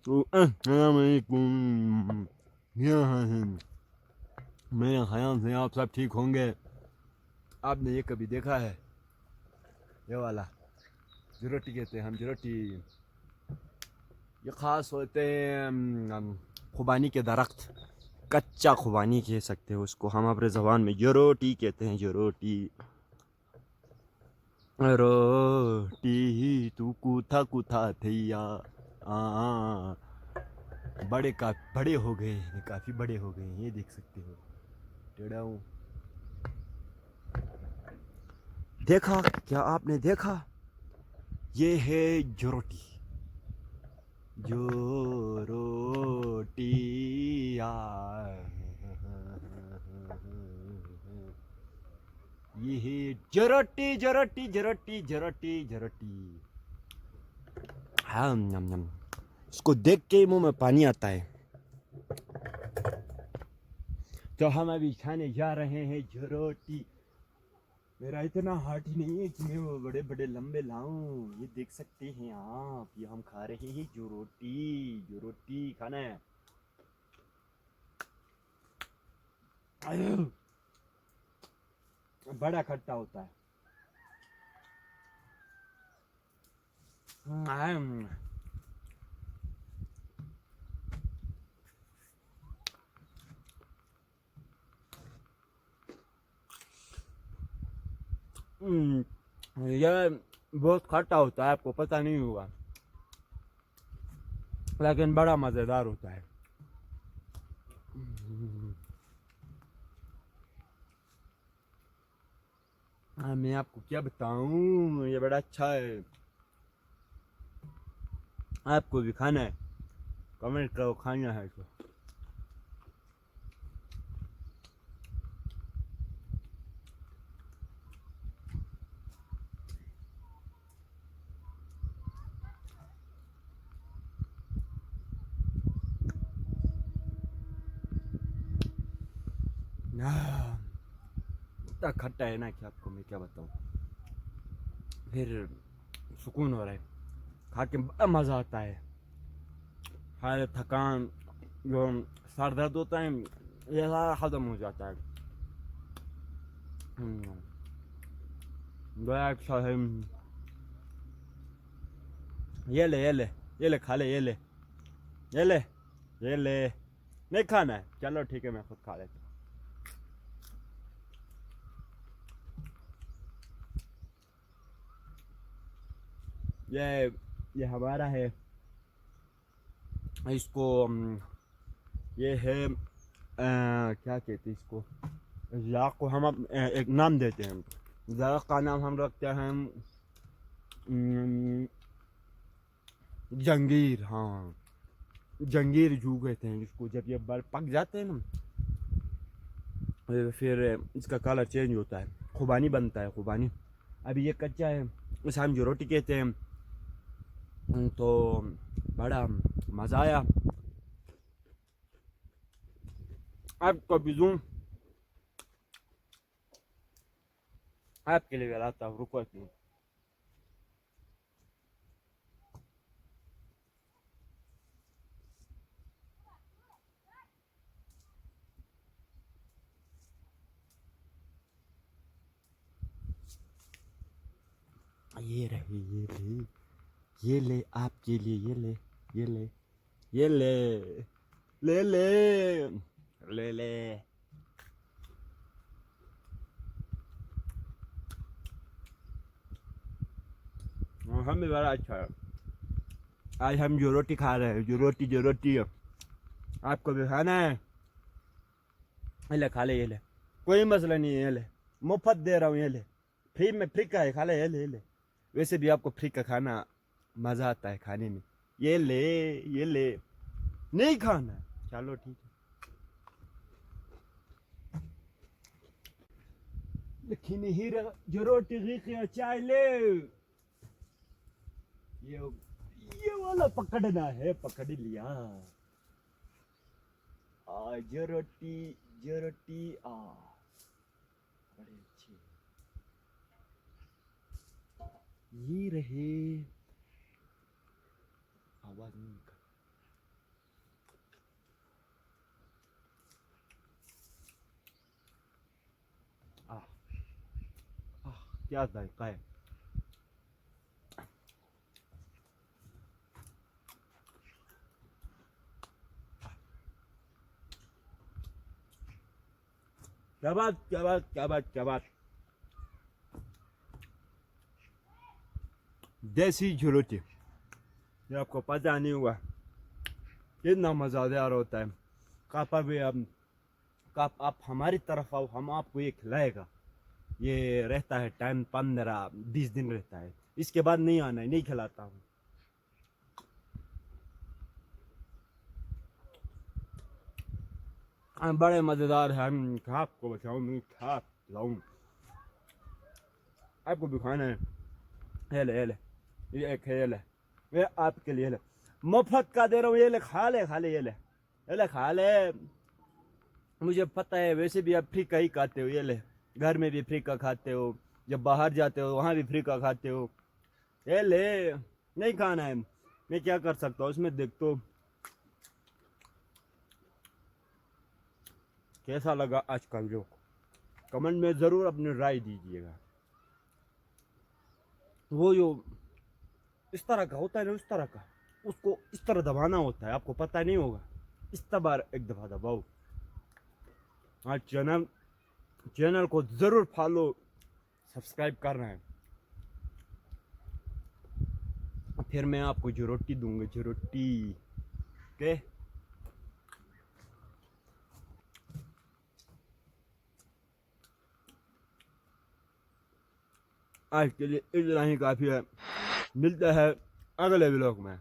तो अस्सलामुअलैकुम। यहाँ हैं। मेरे ख्याल से आप सब ठीक होंगे। आपने ये कभी देखा है? ये वाला जरोटी कहते हैं हम, जरोटी। ये ख़ास होते हैं खुबानी के दरख्त। कच्चा खुबानी कह सकते हो उसको, हम अपने ज़बान में जरोटी कहते हैं। जरोटी रोटी तू कूथा कूथा थैया। आ बड़े हो गए, काफ़ी बड़े हो गए, ये देख सकते हो। टेढ़ा हूँ। देखा क्या आपने देखा? ये है जोरोटी। जोरोटी ये है जोरोटी जोरोटी जोरोटी जोरोटी जोरोटी। हाँ नम नम। इसको देख के ही मुंह में पानी आता है। तो हम अभी खाने जा रहे हैं जोरोटी। मेरा इतना हार्ट ही नहीं है कि मैं वो बड़े बड़े लंबे लाऊं। ये देख सकते हैं आप, ये हम खा रहे हैं जो रोटी। जो रोटी खाना है। आयु, बड़ा खट्टा होता है। आयम, ये बहुत खट्टा होता है, आपको पता नहीं होगा, लेकिन बड़ा मज़ेदार होता है। हाँ, मैं आपको क्या बताऊं, ये बड़ा अच्छा है। आपको भी खाना है? कमेंट करो खाना है तो। इतना खट्टा है ना कि आपको मैं क्या बताऊं। फिर सुकून हो रहा है, खा के बड़ा मज़ा आता है। हर थकान, जो सर दर्द होता है, ये सारा ख़त्म हो जाता है। बड़ा अच्छा है। ये ले ये ले, ये ले खा ले, ये ले ये ले ये ले। नहीं खाना है? चलो ठीक है, मैं खुद खा लेता हूँ। ये हमारा है। इसको ये है क्या कहते हैं इसको? जाक को हम एक नाम देते हैं। जाक का नाम हम रखते हैं जंगीर। हाँ, जंगीर जू कहते हैं जिसको। जब ये बल पक जाते हैं ना, फिर इसका कलर चेंज होता है, खुबानी बनता है, खुबानी। अभी ये कच्चा है, इसे हम जो रोटी कहते हैं। तो बड़ा मज़ा आया। आपको भी दूँ? आपके लिए लाता हूँ, रुको एक मिनट। ये रही, ये रही, ये ले आपके लिए, ये ले, ये ले, ये ले, ले ले, ले ले। हम भी बड़ा अच्छा है। आज हम जो रोटी खा रहे हैं, जो रोटी है। आपको भी खाना है? ये ले खा ले, ये ले, कोई मसला नहीं है, ये ले, मुफ्त दे रहा हूँ, ये ले। फ्री में, फ्री का है, खा ले, ये ले, ये ले। वैसे भी आपको फ्री का खाना मज़ा आता है खाने में। ये ले, ये ले। नहीं खाना? चलो ठीक है। लेकिन हीरा जो रोटी की चाय ले। ये ये वाला पकड़ना है, पकड़ लिया। जो रोटी, जो रोटी बड़े अच्छे। ये रहे। आवाज नहीं कर। क्या जायका है। क्या बात क्या बात क्या बात क्या बात। देसी झुरोटी, ये आपको पता नहीं हुआ कितना मज़ेदार होता है। कापा भी आप हमारी तरफ आओ, हम आपको ये खिलाएगा। ये रहता है टाइम 15-20 दिन रहता है, इसके बाद नहीं आना है, नहीं खिलाता हूँ। बड़े मज़ेदार है। आपको बताऊँ, मैं खा खिलाऊँ, आपको भी खाना है। ये ले, ये एक है, ये ले, ये आपके लिए ले, मुफ्त का दे रहा हूँ। ये ले, खा ले खा ले, ये ले खा ले। मुझे पता है वैसे भी आप फ्री का ही खाते हो। ये ले, घर में भी फ्री का खाते हो, जब बाहर जाते हो वहाँ भी फ्री का खाते हो। ये ले, नहीं खाना है, मैं क्या कर सकता हूँ उसमें। देख तो कैसा लगा आज का वीडियो, कमेंट में ज़रूर अपनी राय दीजिएगा। वो जो इस तरह का होता है ना, उस तरह का, उसको इस तरह दबाना होता है, आपको पता नहीं होगा। इस बार एक दफ़ा दबाओ। हाँ, चैनल को ज़रूर फॉलो सब्सक्राइब करना है। फिर मैं आपको जो रोटी दूंगा, जो रोटी के आज के लिए इतना ही काफ़ी है। मिलता है अगले व्लॉग में।